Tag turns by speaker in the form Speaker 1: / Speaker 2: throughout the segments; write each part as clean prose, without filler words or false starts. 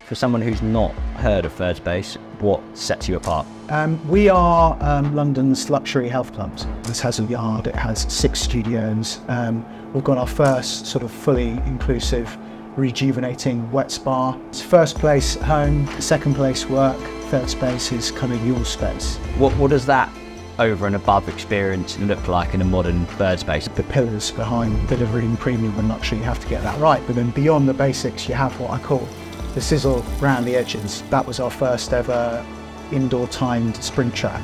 Speaker 1: For someone who's not heard of Third Space, what sets you apart?
Speaker 2: We are London's luxury health club. This has a yard, it has 6 studios. We've got our first sort of fully inclusive, rejuvenating wet spa. It's first place home, second place work, third space is kind of your space.
Speaker 1: What does that over and above experience look like in a modern Third Space?
Speaker 2: The pillars behind delivering premium and luxury, you have to get that right. But then beyond the basics, you have what I call the sizzle around the edges. That was our first ever indoor timed sprint track.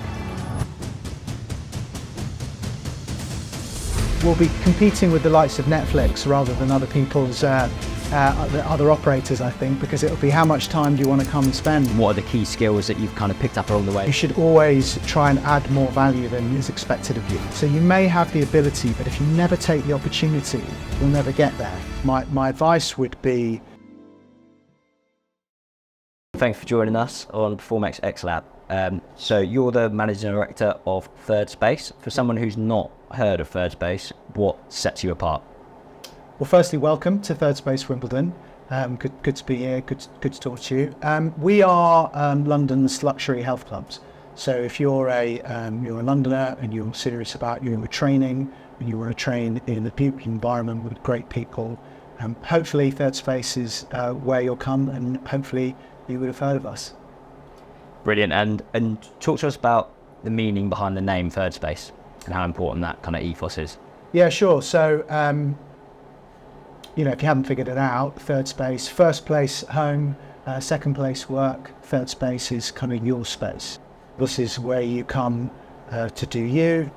Speaker 2: We'll be competing with the likes of Netflix rather than other people's other operators, I think, because it'll be how much time do you want to come and spend.
Speaker 1: What are the key skills that you've kind of picked up along the way?
Speaker 2: You should always try and add more value than is expected of you. So you may have the ability, but if you never take the opportunity, you'll never get there. My advice would be...
Speaker 1: Thanks for joining us on PerformX X Lab. So you're the Managing Director of Third Space. For someone who's not heard of Third Space, what sets you apart?
Speaker 2: Well, firstly, welcome to Third Space Wimbledon. Good to be here, good to talk to you. We are London's luxury health clubs. So if you're a Londoner and you're serious about your training, and you want to train in a beautiful environment with great people, hopefully Third Space is where you'll come, and hopefully you would have heard of us.
Speaker 1: Brilliant. And talk to us about the meaning behind the name Third Space and how important that kind of ethos is.
Speaker 2: Yeah, sure. So, if you haven't figured it out, Third Space, first place home, second place work, third space is kind of your space. This is where you come to do you,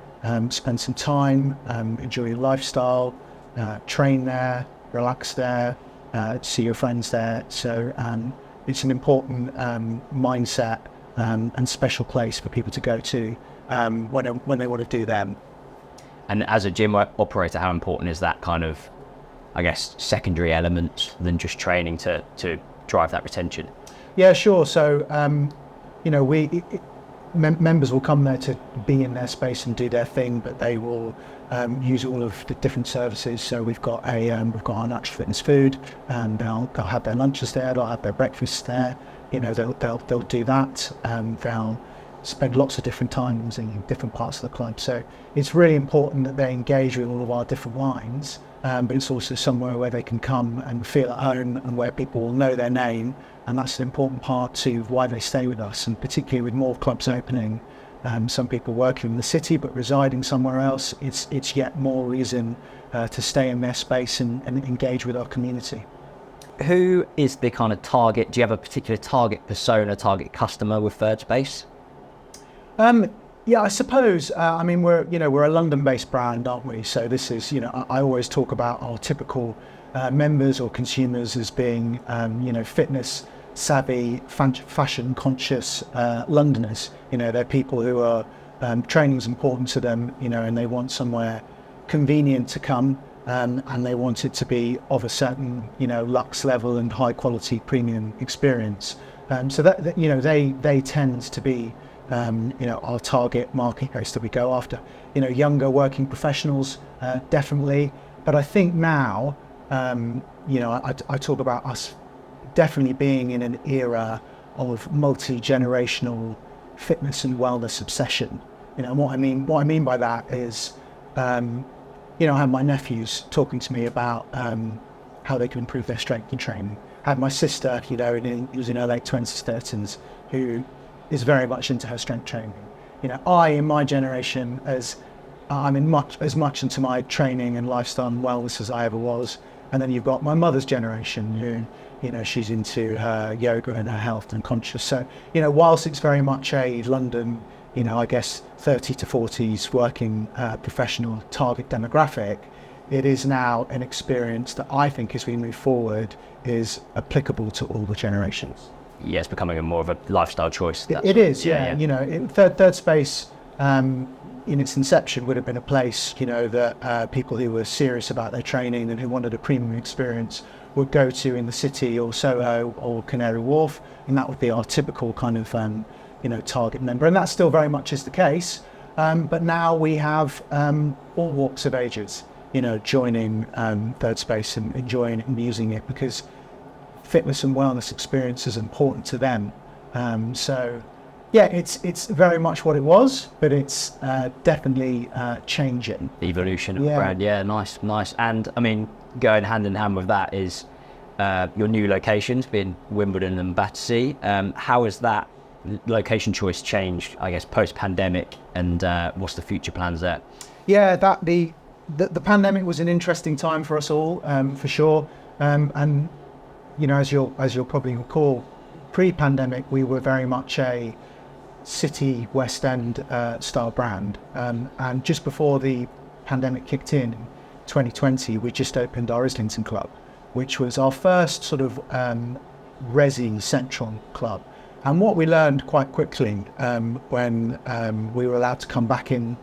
Speaker 2: spend some time, enjoy your lifestyle, train there, relax there, see your friends there. So it's an important mindset and special place for people to go to when they want to do them.
Speaker 1: And as a gym operator, how important is that kind of, I guess, secondary element than just training to drive that retention?
Speaker 2: Yeah, sure. So, members will come there to be in their space and do their thing, but they will use all of the different services. So we've got our natural fitness food, and they'll have their lunches there, they'll have their breakfasts there. They'll do that. They'll spend lots of different times in different parts of the club. So it's really important that they engage with all of our different lines, but it's also somewhere where they can come and feel at home and where people will know their name. And that's an important part to why they stay with us. And particularly with more clubs opening, some people working in the city but residing somewhere else, it's yet more reason to stay in their space and engage with our community.
Speaker 1: Who is the kind of target? Do you have a particular target persona, target customer with Third Space?
Speaker 2: Yeah, I suppose. We're a London-based brand, aren't we? So this is, I always talk about our typical members or consumers as being, fitness savvy, fashion conscious Londoners. They're people who are training is important to them, and they want somewhere convenient to come, and they want it to be of a certain, luxe level and high quality premium experience. So that they tend to be our target market base that we go after. Younger working professionals, definitely. But I think now, I talk about us definitely being in an era of multi-generational fitness and wellness obsession. And what I mean by that is, I have my nephews talking to me about how they can improve their strength and training. I had my sister, who was in her late 20s, 30s, who is very much into her strength training. I, in my generation, I'm as much into my training and lifestyle and wellness as I ever was. And then you've got my mother's generation who, she's into her yoga and her health and conscious. So, whilst it's very much a London, I guess 30 to 40s working professional target demographic, it is now an experience that I think as we move forward is applicable to all the generations.
Speaker 1: Yeah, it's becoming more of a lifestyle choice.
Speaker 2: It is, yeah. Third Space, in its inception, would have been a place, that people who were serious about their training and who wanted a premium experience would go to in the city or Soho or Canary Wharf, and that would be our typical kind of, target member. And that still very much is the case. But now we have all walks of ages, joining Third Space and enjoying it and using it, because fitness and wellness experience is important to them. So yeah, it's very much what it was, but it's definitely changing.
Speaker 1: Evolution of the brand, yeah, nice. And I mean, going hand in hand with that is your new locations, being Wimbledon and Battersea. How has that location choice changed, I guess, post-pandemic, and what's the future plans there?
Speaker 2: Yeah, the pandemic was an interesting time for us all, for sure. And you know, as you'll probably recall, pre-pandemic we were very much a city West End style brand, and just before the pandemic kicked in 2020, we just opened our Islington club, which was our first sort of resi central club. And what we learned quite quickly when we were allowed to come back in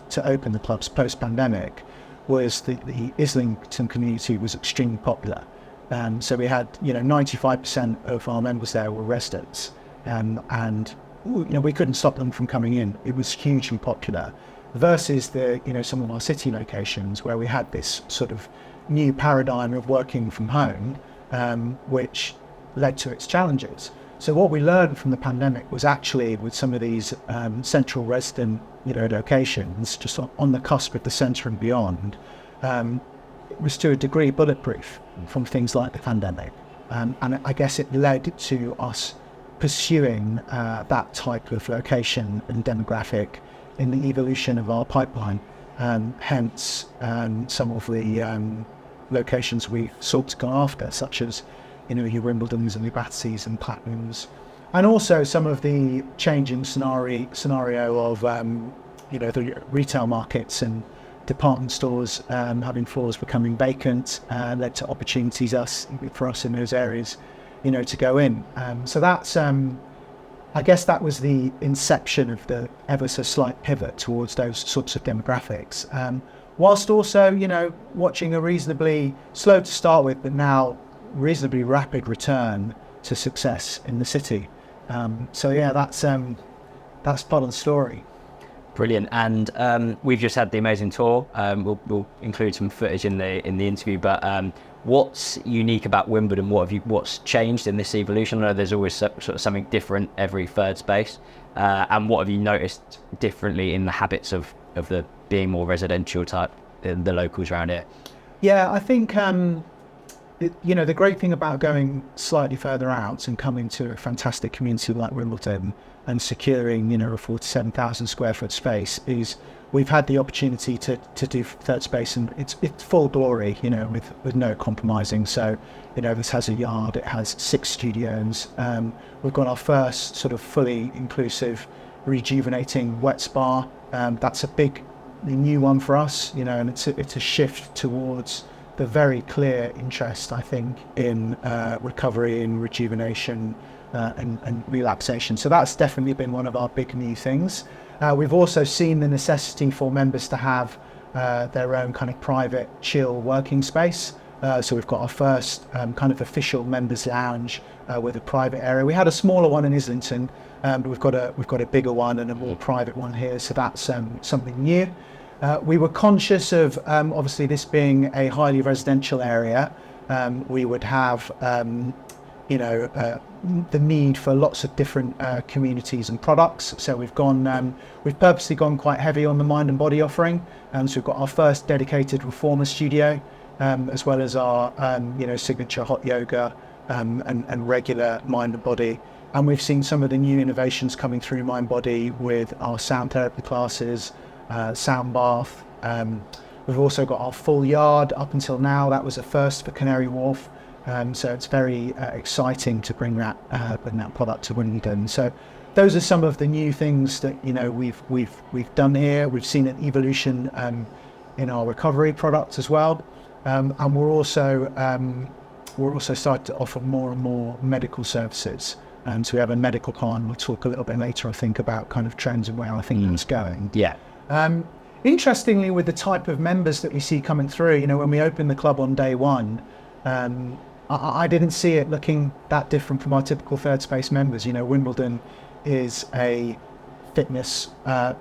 Speaker 2: to open the clubs post-pandemic was the Islington community was extremely popular. So we had 95% of our members there were residents, and we couldn't stop them from coming in. It was hugely popular, versus some of our city locations where we had this sort of new paradigm of working from home, which led to its challenges. So what we learned from the pandemic was actually with some of these central resident locations, just on the cusp of the centre and beyond, it was to a degree bulletproof from things like the pandemic. And I guess it led to us pursuing that type of location and demographic in the evolution of our pipeline. Hence some of the locations we sought to go after, such as your Wimbledons and your Batterseas and Platinums, and also some of the changing scenario of the retail markets and department stores having floors becoming vacant, led to opportunities for us in those areas to go in. So that's I guess that was the inception of the ever so slight pivot towards those sorts of demographics, whilst also watching a reasonably slow to start with, but now reasonably rapid return to success in the city. So yeah, that's part of the story.
Speaker 1: Brilliant. And we've just had the amazing tour. We'll include some footage in the interview, but what's unique about Wimbledon? What's changed in this evolution? I know there's always sort of something different every third space, and what have you noticed differently in the habits of the being more residential type, the locals around here?
Speaker 2: Yeah, I think the great thing about going slightly further out and coming to a fantastic community like Wimbledon and securing a 47,000 square foot space is we've had the opportunity to do third space, and it's full glory, with no compromising. So this has a yard, it has 6 studios, we've got our first sort of fully inclusive rejuvenating wet spa. That's a big new one for us, and it's a shift towards the very clear interest, I think, in recovery and rejuvenation and relaxation. So that's definitely been one of our big new things. We've also seen the necessity for members to have their own kind of private chill working space. So we've got our first kind of official members lounge with a private area. We had a smaller one in Islington, but we've got a bigger one and a more private one here. So that's something new. We were conscious of, obviously, this being a highly residential area. We would have, the need for lots of different communities and products. So we've purposely gone quite heavy on the mind and body offering. So we've got our first dedicated reformer studio, as well as our, signature hot yoga and regular mind and body. And we've seen some of the new innovations coming through mind body with our sound therapy classes, sound bath. We've also got our full yard up until now. That was a first for Canary Wharf. So it's very exciting to bring that product to Wimbledon. So those are some of the new things that we've done here. We've seen an evolution in our recovery products as well, and we're also starting to offer more and more medical services. So we have a medical part, and we'll talk a little bit later, I think, about kind of trends and where I think that's going.
Speaker 1: Yeah.
Speaker 2: Interestingly, with the type of members that we see coming through, when we opened the club on day one, I didn't see it looking that different from our typical third space members. Wimbledon is a fitness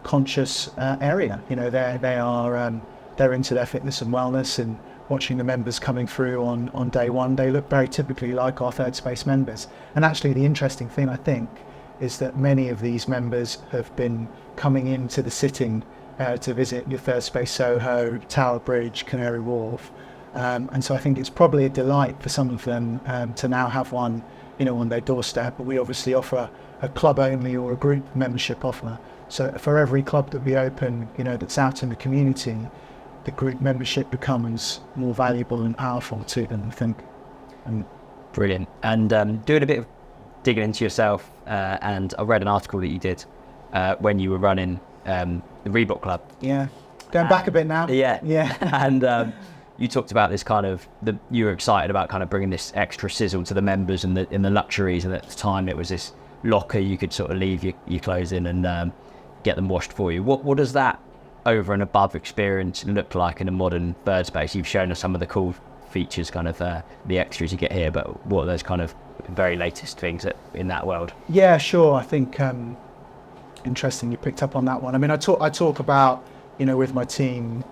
Speaker 2: conscious area. They're into their fitness and wellness, and watching the members coming through on day one, they look very typically like our third space members. And actually the interesting thing, I think, is that many of these members have been coming into the sitting to visit your third space Soho, Tower Bridge, Canary Wharf. And so I think it's probably a delight for some of them to now have one, on their doorstep. But we obviously offer a club only or a group membership offer. So for every club that we open, that's out in the community, the group membership becomes more valuable and powerful to them, I think.
Speaker 1: Brilliant. And doing a bit of digging into yourself, and I read an article that you did when you were running the Reebok Club.
Speaker 2: Yeah, going back a bit now.
Speaker 1: Yeah. And you talked about this you were excited about kind of bringing this extra sizzle to the members and the luxuries, and at the time it was this locker you could sort of leave your clothes in and get them washed for you. What does that over and above experience look like in a modern third space? You've shown us some of the cool features, kind of the extras you get here, but what are those kind of very latest things in that world?
Speaker 2: Yeah, sure. I think interesting you picked up on that one. I mean, I talk about, with my team,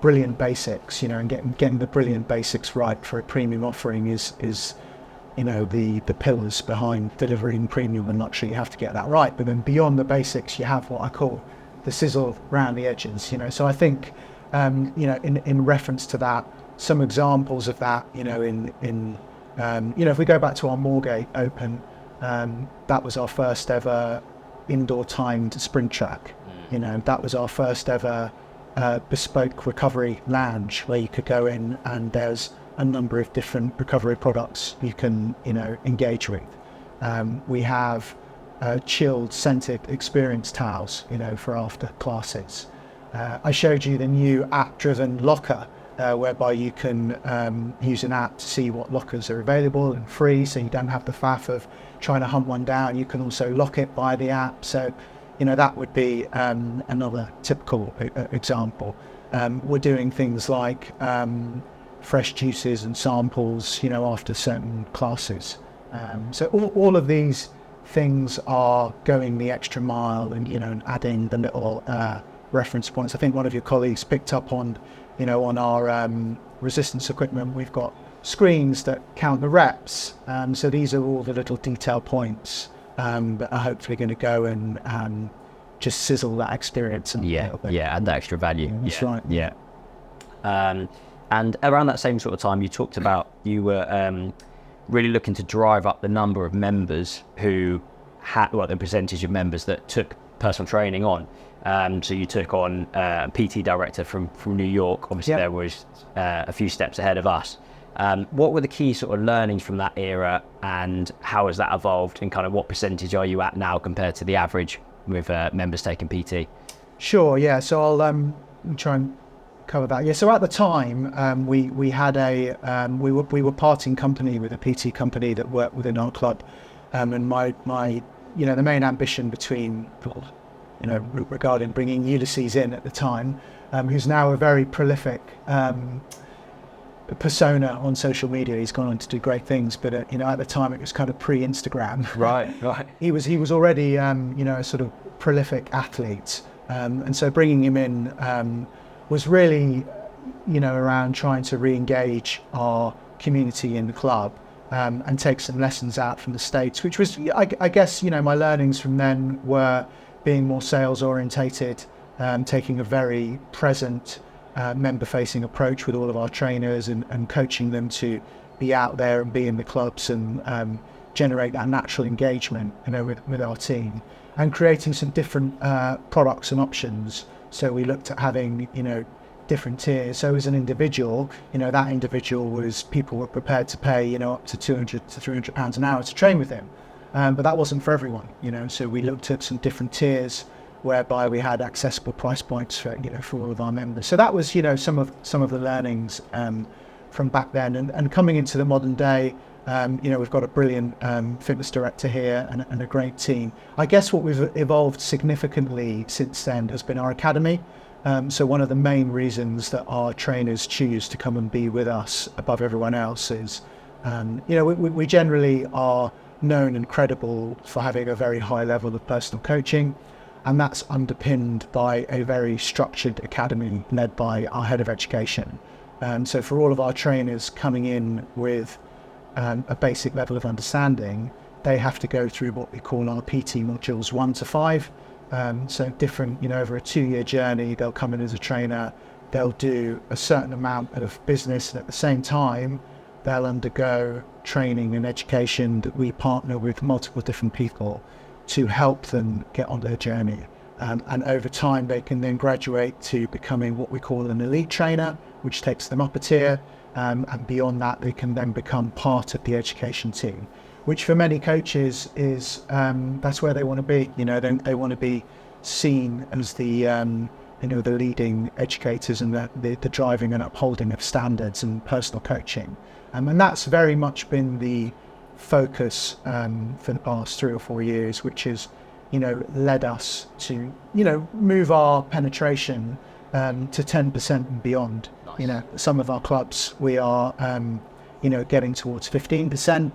Speaker 2: brilliant basics, and getting the brilliant basics right for a premium offering is the pillars behind delivering premium and luxury. You have to get that right, but then beyond the basics, you have what I call the sizzle around the edges. So I think in reference to that, some examples of that, if we go back to our Moorgate Open, that was our first ever indoor timed sprint track. That was our first ever bespoke recovery lounge where you could go in and there's a number of different recovery products you can engage with. We have chilled scented experience towels for after classes. I showed you the new app driven locker whereby you can use an app to see what lockers are available and free, so you don't have the faff of trying to hunt one down. You can also lock it via the app. So that would be another typical example. We're doing things like fresh juices and samples, after certain classes. So all of these things are going the extra mile and adding the little reference points. I think one of your colleagues picked up on our resistance equipment. We've got screens that count the reps. So these are all the little detail points that are hopefully going to go and just sizzle that experience.
Speaker 1: Add that extra value.
Speaker 2: That's right.
Speaker 1: Yeah. And around that same sort of time, you talked about you were really looking to drive up the number of members who had, the percentage of members that took personal training on. So you took on a PT director from New York. Obviously, There was a few steps ahead of us. What were the key sort of learnings from that era, and how has that evolved, and kind of what percentage are you at now compared to the average with members taking PT?
Speaker 2: Sure, yeah. So I'll try and cover that. Yeah. So at the time, we had we were parting company with a PT company that worked within our club, and my the main ambition regarding bringing Ulysses in at the time, who's now a very prolific persona on social media. He's gone on to do great things, but at the time it was kind of pre-Instagram.
Speaker 1: Right.
Speaker 2: He was already a sort of prolific athlete, and so bringing him in was really around trying to re-engage our community in the club, and take some lessons out from the States, which was I guess my learnings from then were being more sales orientated, taking a very present member-facing approach with all of our trainers and coaching them to be out there and be in the clubs and generate that natural engagement with our team, and creating some different products and options. So we looked at having different tiers. So as an individual, that individual was, people were prepared to pay up to £200 to £300 an hour to train with him, but that wasn't for everyone. So we looked at some different tiers whereby we had accessible price points for all of our members. So that was some of the learnings from back then, and coming into the modern day. We've got a brilliant fitness director here and a great team. I guess what we've evolved significantly since then has been our academy. So one of the main reasons that our trainers choose to come and be with us above everyone else is, we generally are known and credible for having a very high level of personal coaching. And that's underpinned by a very structured academy led by our head of education. So for all of our trainers coming in with a basic level of understanding, they have to go through what we call our PT modules 1 to 5. So different, over a 2-year journey, they'll come in as a trainer, they'll do a certain amount of business, and at the same time, they'll undergo training and education that we partner with multiple different people to help them get on their journey. And over time, they can then graduate to becoming what we call an elite trainer, which takes them up a tier. And beyond that, they can then become part of the education team, which for many coaches is that's where they want to be. They want to be seen as the the leading educators and the driving and upholding of standards and personal coaching. And that's very much been the focus for the past 3 or 4 years, which has led us to move our penetration to 10% and beyond.
Speaker 1: Nice.
Speaker 2: Some of our clubs we are getting towards 15%.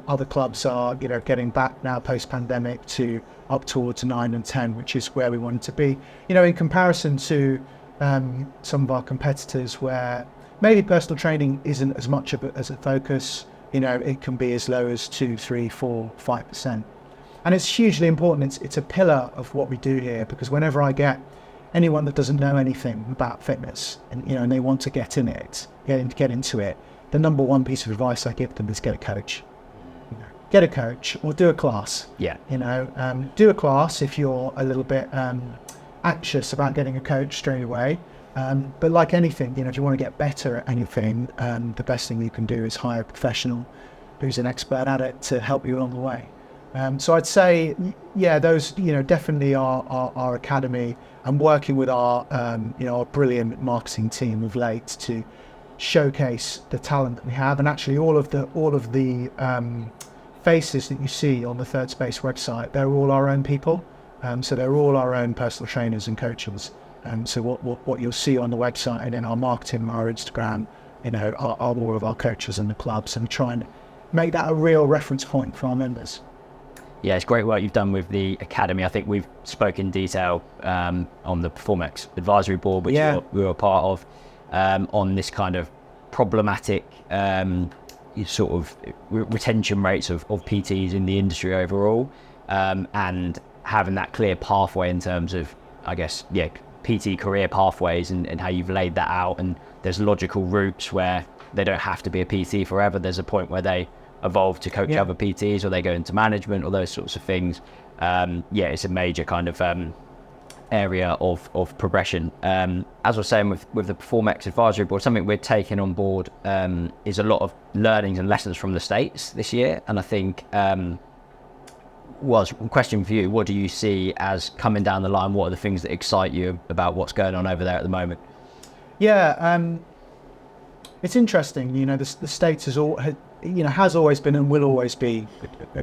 Speaker 2: Other clubs are getting back now post-pandemic to up towards 9 and 10, which is where we want to be. In comparison to some of our competitors, where maybe personal training isn't as much as a focus. It can be as low as 2, 3, 4, 5%. And it's hugely important. It's a pillar of what we do here, because whenever I get anyone that doesn't know anything about fitness and they want to get into it, the number one piece of advice I give them is get a coach. Get a coach or do a class.
Speaker 1: Yeah.
Speaker 2: Do a class if you're a little bit anxious about getting a coach straight away. But like anything, if you want to get better at anything, the best thing you can do is hire a professional who's an expert at it to help you along the way. So I'd say, those, definitely our academy, and working with our brilliant marketing team of late to showcase the talent that we have, and actually all of the faces that you see on the Third Space website, they're all our own people. So they're all our own personal trainers and coaches. So what you'll see on the website and in our marketing, our Instagram, are all of our coaches and the clubs, and try and make that a real reference point for our members.
Speaker 1: Yeah, it's great work you've done with the academy. I think we've spoken in detail on the PerformX advisory board, which we were a part of, on this kind of problematic sort of retention rates of PTs in the industry overall, and having that clear pathway in terms of, I guess, PT career pathways and how you've laid that out. And there's logical routes where they don't have to be a PT forever. There's a point where they evolve to coach other PTs, or they go into management, or those sorts of things. It's a major kind of area of progression. As I was saying with the PerformX advisory board, something we're taking on board is a lot of learnings and lessons from the States this year. And I think was a question for you, what do you see as coming down the line? What are the things that excite you about what's going on over there at the moment?
Speaker 2: It's interesting. The States has always been and will always be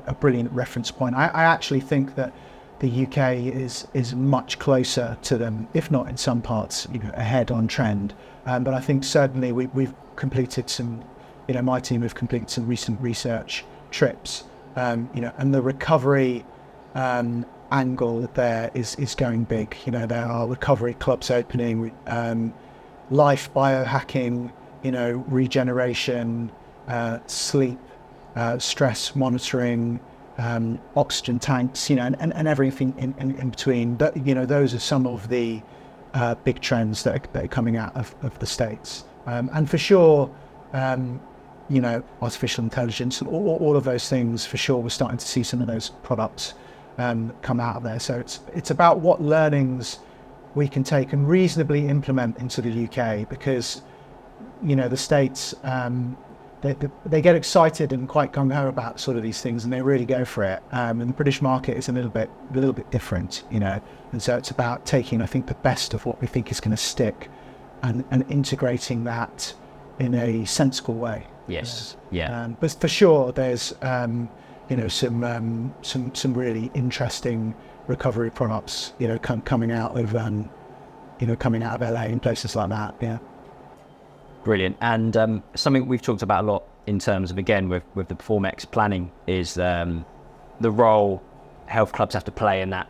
Speaker 2: a brilliant reference point. I actually think that the UK is much closer to them, if not in some parts, ahead on trend. But I think certainly we've completed some, my team have completed some recent research trips, and the recovery angle there is going big. There are recovery clubs opening, life biohacking, regeneration, sleep, stress monitoring, oxygen tanks, and everything in between. Those are some of the big trends that are coming out of the States. And for sure, artificial intelligence and all of those things, for sure, we're starting to see some of those products come out of there. So it's about what learnings we can take and reasonably implement into the UK, because the States, they get excited and quite gung-ho about sort of these things, and they really go for it. And the British market is a little bit different, and so it's about taking, I think, the best of what we think is going to stick and integrating that in a sensible way.
Speaker 1: Yes.
Speaker 2: But for sure, there's some really interesting recovery products, coming out of LA and places like that. Yeah.
Speaker 1: Brilliant. And something we've talked about a lot in terms of, again, with the PerformX planning is the role health clubs have to play in that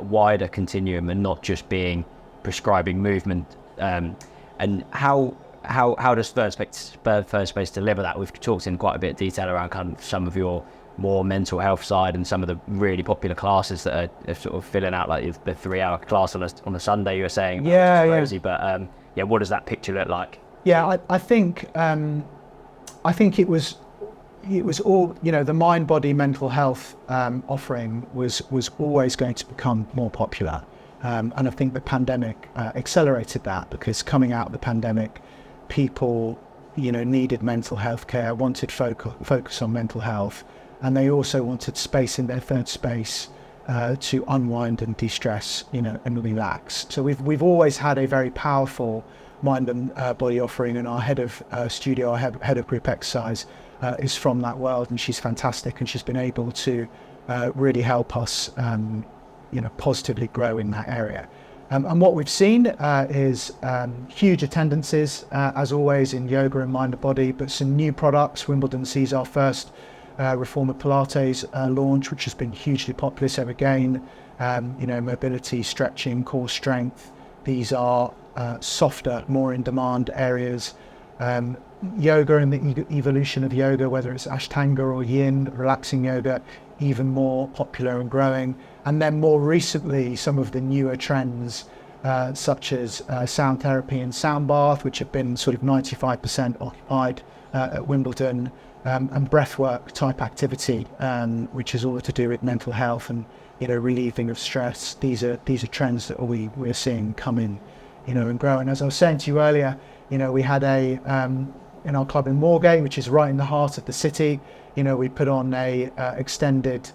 Speaker 1: wider continuum, and not just being prescribing movement. And how how does Third Space deliver that? We've talked in quite a bit of detail around kind of some of your more mental health side and some of the really popular classes that are sort of filling out, like the 3-hour class on a Sunday you were saying.
Speaker 2: Yeah,
Speaker 1: which is crazy, but what does that picture look like?
Speaker 2: Yeah, I think it was all, the mind, body, mental health offering was always going to become more popular. And I think the pandemic accelerated that, because coming out of the pandemic, people, needed mental health care, wanted focus on mental health, and they also wanted space in their third space to unwind and de-stress, and relax. So we've always had a very powerful mind and body offering, and our head of studio, our head of group exercise is from that world, and she's fantastic, and she's been able to really help us positively grow in that area. And what we've seen is huge attendances, as always, in yoga and mind and body, but some new products. Wimbledon sees our first Reformer Pilates launch, which has been hugely popular. So again, mobility, stretching, core strength. These are softer, more in demand areas. Yoga and the evolution of yoga, whether it's Ashtanga or Yin, relaxing yoga, even more popular and growing. And then more recently, some of the newer trends, such as sound therapy and sound bath, which have been sort of 95% occupied at Wimbledon, and breathwork type activity, which is all to do with mental health and relieving of stress. These are trends that we're seeing come in, and grow. And as I was saying to you earlier, we had in our club in Moorgate, which is right in the heart of the city, we put on a extended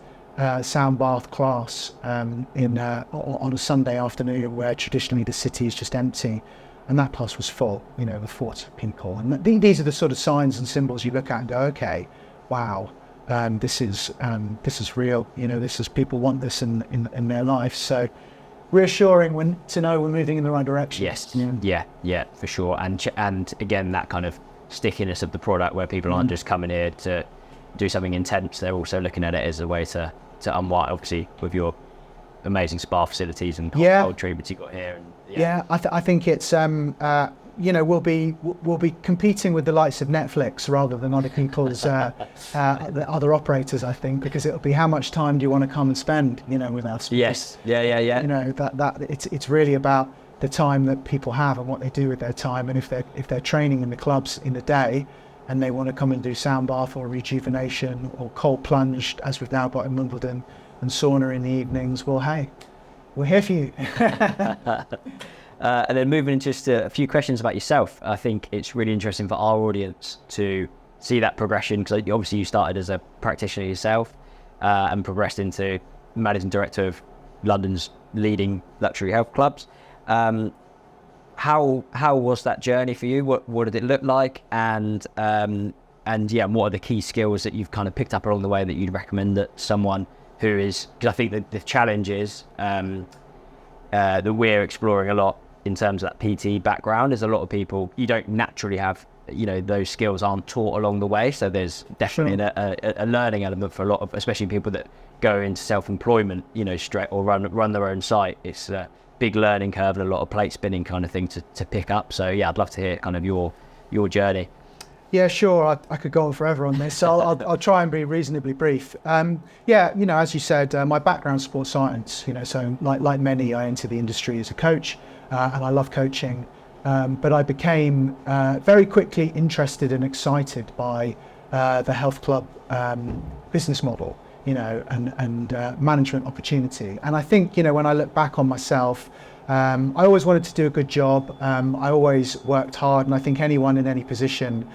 Speaker 2: sound bath class on a Sunday afternoon, where traditionally the city is just empty, and that class was full, with 40 people. And these are the sort of signs and symbols you look at and go, okay, wow, this is real. This is, people want this in their life. So reassuring to know we're moving in the right direction.
Speaker 1: Yes, yeah, for sure. And again, that kind of stickiness of the product, where people aren't just coming here to do something intense, they're also looking at it as a way to unwind, obviously with your amazing spa facilities and cold treatments you got here. And
Speaker 2: I think it's we'll be competing with the likes of Netflix rather than other people's the other operators, I think, because it'll be how much time do you want to come and spend with us.
Speaker 1: Yes, yeah.
Speaker 2: That it's really about the time that people have and what they do with their time. And if they're training in the clubs in the day and they want to come and do sound bath or rejuvenation or cold plunge, as we've now got in Wimbledon, and sauna in the evenings, well, hey, we're here for you.
Speaker 1: And then moving into just a few questions about yourself. I think it's really interesting for our audience to see that progression, because obviously you started as a practitioner yourself and progressed into managing director of London's leading luxury health clubs. How was that journey for you? What did it look like? And what are the key skills that you've kind of picked up along the way that you'd recommend that someone who is, because I think that the challenge is that we're exploring a lot in terms of that PT background, is a lot of people, you don't naturally have, those skills aren't taught along the way. So there's definitely a learning element for a lot of, especially people that go into self-employment, straight, or run their own site. It's a big learning curve and a lot of plate spinning kind of thing to pick up. So yeah, I'd love to hear kind of your journey.
Speaker 2: Yeah, sure. I could go on forever on this, so I'll try and be reasonably brief. As you said, my background's sports science. So like many, I entered the industry as a coach, and I love coaching. But I became very quickly interested and excited by the health club business model, and management opportunity. And I think, when I look back on myself, I always wanted to do a good job. I always worked hard, and I think anyone in any position,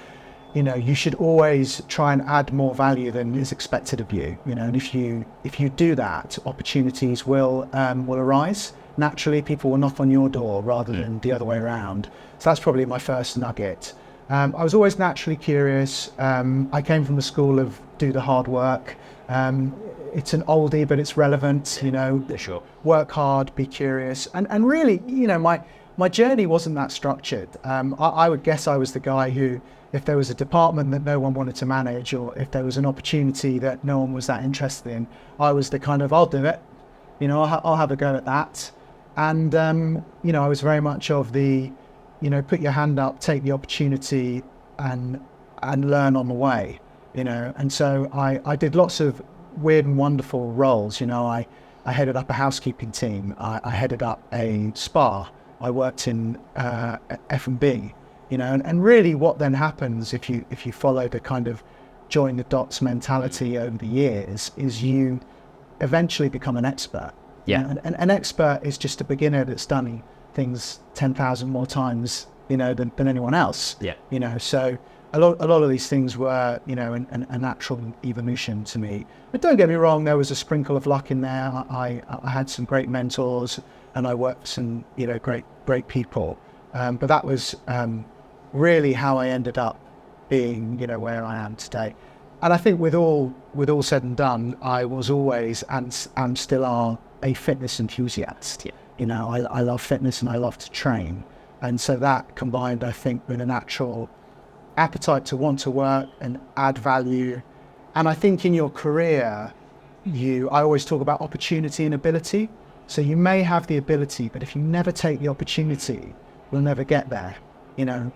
Speaker 2: you should always try and add more value than is expected of you. And if you do that, opportunities will arise. Naturally, people will knock on your door rather than the other way around. So that's probably my first nugget. I was always naturally curious. I came from the school of do the hard work. It's an oldie, but it's relevant.
Speaker 1: Sure.
Speaker 2: Work hard, be curious, and really, my journey wasn't that structured. I would guess I was the guy who, if there was a department that no one wanted to manage, or if there was an opportunity that no one was that interested in, I was the kind of, I'll do it. I'll have a go at that. And I was very much of the put your hand up, take the opportunity, and learn on the way. And so I did lots of weird and wonderful roles. I headed up a housekeeping team. I headed up a spa. I worked in F&B. And really what then happens if you follow the kind of join the dots mentality over the years is you eventually become an expert.
Speaker 1: Yeah.
Speaker 2: And an expert is just a beginner that's done things 10,000 more times, than anyone else.
Speaker 1: Yeah.
Speaker 2: So a lot of these things were, a natural evolution to me. But don't get me wrong, there was a sprinkle of luck in there. I had some great mentors, and I worked with some, great people. But that was really how I ended up being, where I am today. And I think with all said and done, I was always and still are a fitness enthusiast.
Speaker 1: Yeah.
Speaker 2: I love fitness and I love to train. And so that combined, I think, with a natural appetite to want to work and add value. And I think in your career, I always talk about opportunity and ability. So you may have the ability, but if you never take the opportunity, you'll never get there.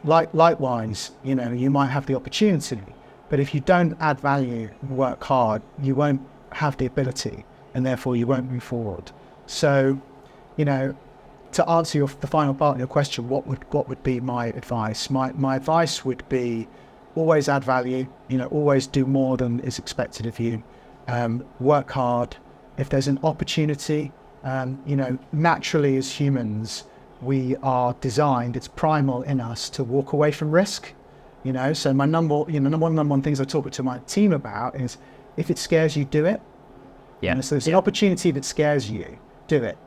Speaker 2: Likewise, you might have the opportunity, but if you don't add value and work hard, you won't have the ability, and therefore you won't move forward. So, to answer the final part of your question, what would be my advice? My advice would be always add value, always do more than is expected of you. Work hard. If there's an opportunity, naturally as humans, we are designed, it's primal in us to walk away from risk. So my number one things I talk to my team about is if it scares you, do it.
Speaker 1: Yeah.
Speaker 2: So there's an opportunity that scares you, do it.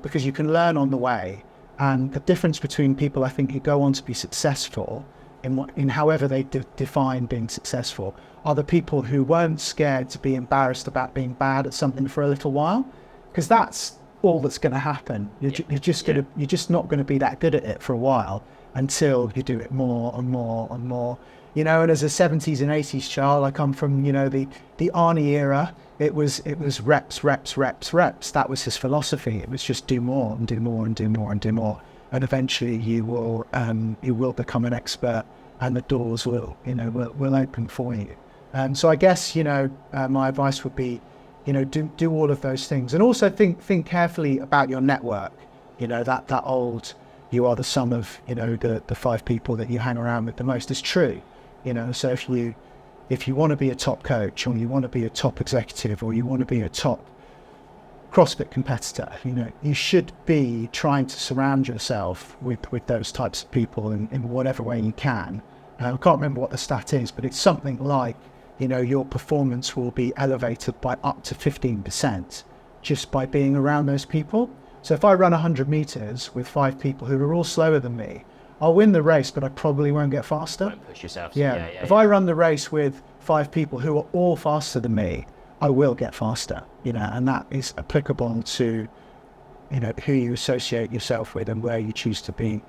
Speaker 2: Because you can learn on the way. And the difference between people, I think, who go on to be successful in however they define being successful, are the people who weren't scared to be embarrassed about being bad at something for a little while, because that's all that's going to happen. You're just not going to be that good at it for a while until you do it more and more and more. And as a 70s and 80s child, I come from, the Arnie era. It was reps. That was his philosophy. It was just do more and do more and do more and do more. And eventually you will become an expert, and the doors will open for you. So I guess, my advice would be, do all of those things, and also think carefully about your network. That old, you are the sum of, the 5 people that you hang around with the most is true. So if you want to be a top coach, or you want to be a top executive, or you want to be a top CrossFit competitor, you should be trying to surround yourself with those types of people in whatever way you can. I can't remember what the stat is, but it's something like, your performance will be elevated by up to 15% just by being around those people. So if I run 100 meters with 5 people who are all slower than me, I'll win the race, but I probably won't get faster.
Speaker 1: Don't push yourself.
Speaker 2: Yeah. If I run the race with 5 people who are all faster than me, I will get faster, and that is applicable to, who you associate yourself with and where you choose to be.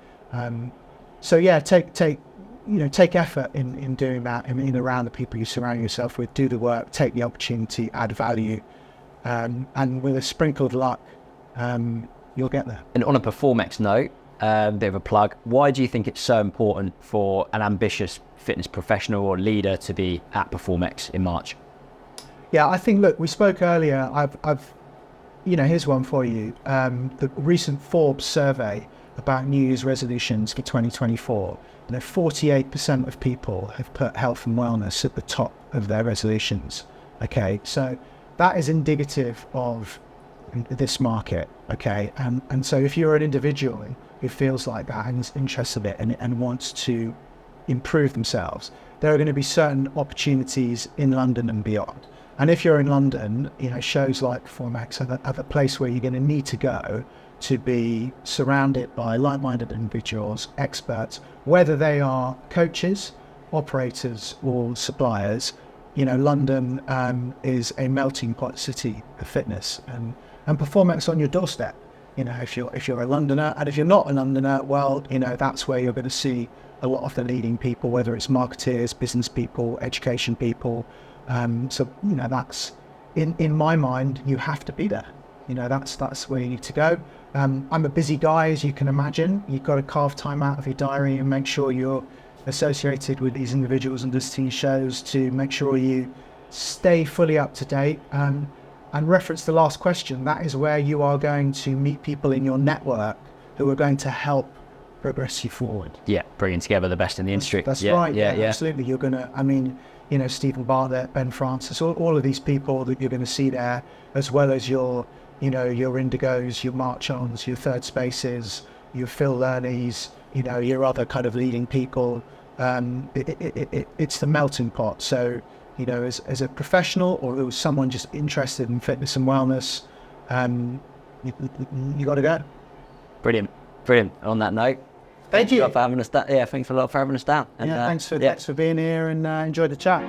Speaker 2: Take effort in doing that, around the people you surround yourself with. Do the work, take the opportunity, add value, and with a sprinkle of luck, you'll get there.
Speaker 1: And on a PerformX note, bit of a plug, why do you think it's so important for an ambitious fitness professional or leader to be at PerformX in March?
Speaker 2: Yeah, I think, look, we spoke earlier, I've here's one for you. The recent Forbes survey about New Year's resolutions for 2024, 48% of people have put health and wellness at the top of their resolutions. Okay, so that is indicative of this market. Okay, and so if you're an individual who feels like that and is interested in it and wants to improve themselves, there are going to be certain opportunities in London and beyond. And if you're in London, shows like PerformX are the place where you're going to need to go to be surrounded by like-minded individuals, experts, whether they are coaches, operators, or suppliers. London is a melting pot city of fitness, and PerformX on your doorstep. If you're a Londoner, and if you're not a Londoner, well, that's where you're going to see a lot of the leading people, whether it's marketeers, business people, education people. So that's in my mind, you have to be there. that's where you need to go. I'm a busy guy, as you can imagine. You've got to carve time out of your diary and make sure you're associated with these individuals and visiting shows to make sure you stay fully up to date. And reference the last question, that is where you are going to meet people in your network who are going to help progress you forward.
Speaker 1: Yeah, bringing together the best in the industry.
Speaker 2: That's right. Yeah, absolutely. You're going to, Stephen Bartlett, Ben Francis, all of these people that you're going to see there, as well as your Indigos, your March-Ons, your Third Spaces, your Phil Learneys, your other kind of leading people. It's the melting pot. So, as a professional or as someone just interested in fitness and wellness, you got to go.
Speaker 1: Brilliant. On that note,
Speaker 2: thank you
Speaker 1: for having us. Thanks a lot for having us down. And,
Speaker 2: thanks for being here, and enjoyed the chat.